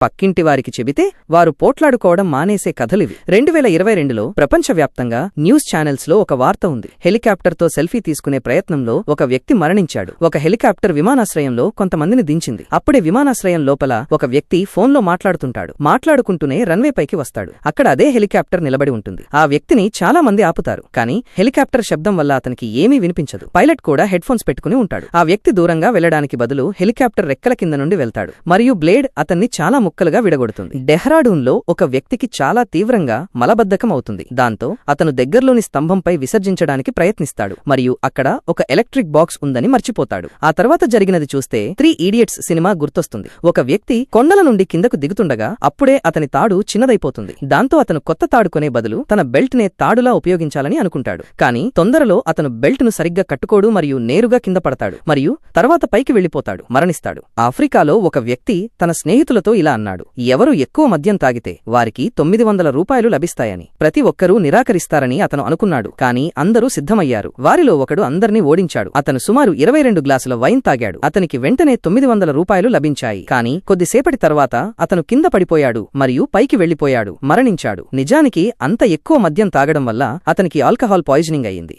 పక్కింటి వారికి చెబితే వారు పోట్లాడుకోవడం మానేసే కథలివి. 2022లో ప్రపంచవ్యాప్తంగా న్యూస్ ఛానల్స్లో ఒక వార్త ఉంది. హెలికాప్టర్తో సెల్ఫీ తీసుకునే ప్రయత్నంలో ఒక వ్యక్తి మరణించాడు. ఒక హెలికాప్టర్ విమానాశ్రయంలో కొంతమందిని దించింది. అప్పుడే విమానాశ్రయం లోపల ఒక వ్యక్తి ఫోన్లో మాట్లాడుతుంటాడు. మాట్లాడుకుంటూనే రన్వే పైకి వస్తాడు. అక్కడ అదే హెలికాప్టర్ నిలబడి ఉంటుంది. ఆ వ్యక్తిని చాలా మంది ఆపుతారు. కానీ హెలికాప్టర్ శబ్దం వల్ల అతనికి ఏమీ వినిపించదు. పైలట్ కూడా హెడ్ ఫోన్స్ పెట్టుకుని ఉంటాడు. ఆ వ్యక్తి దూరంగా వెళ్లడానికి బదులు హెలికాప్టర్ రెక్కల కింద నుండి వెళ్తాడు. మరియు బ్లేడ్ అతన్ని చాలా ముక్కలుగా విడగొడుతుంది. డెహ్రాడూన్లో ఒక వ్యక్తికి చాలా తీవ్రంగా మలబద్ధకం అవుతుంది. దాంతో అతను దగ్గర్లోని స్తంభంపై విసర్జించడానికి ప్రయత్నిస్తాడు. మరియు అక్కడ ఒక ఎలక్ట్రిక్ బాక్స్ ఉందని మర్చిపోతాడు. ఆ తర్వాత జరిగినది చూస్తే 3 ఇడియట్స్ సినిమా గుర్తొస్తుంది. ఒక వ్యక్తి కొండల నుండి కిందకు దిగుతుండగా అప్పుడే అతని తాడు చిన్నదైపోతుంది. దాంతో అతను కొత్త తాడు కొనే బదులు తన బెల్ట్ నే తాడులా ఉపయోగించాలని అనుకుంటాడు. కానీ తొందరలో అతను బెల్ట్ ను సరిగ్గా కట్టుకోడు మరియు నేరుగా కింద పడతాడు. మరియు తర్వాత పైకి వెళ్లిపోతాడు, మరణిస్తాడు. ఆఫ్రికాలో ఒక వ్యక్తి తన స్నేహితులతో ఇలా అన్నాడు: ఎవరు ఎక్కువ మద్యం తాగితే వారికి 900 రూపాయలు లభిస్తాయని. ప్రతి ఒక్కరూ నిరాకరిస్తారని అతను అనుకున్నాడు. కానీ అందరూ సిద్ధమయ్యారు. వారిలో ఒకడు అందర్నీ ఓడించాడు. అతను సుమారు 22 గ్లాసుల వైన్ తాగాడు. అతనికి వెంటనే 900 రూపాయలు లభించాయి. కానీ కొద్దిసేపటి తర్వాత అతను కింద పడిపోయాడు మరియు పైకి వెళ్లిపోయాడు, మరణించాడు. నిజానికి అంత ఎక్కువ మద్యం తాగడం వల్ల అతనికి ఆల్కహాల్ పాయిజనింగ్ అయింది.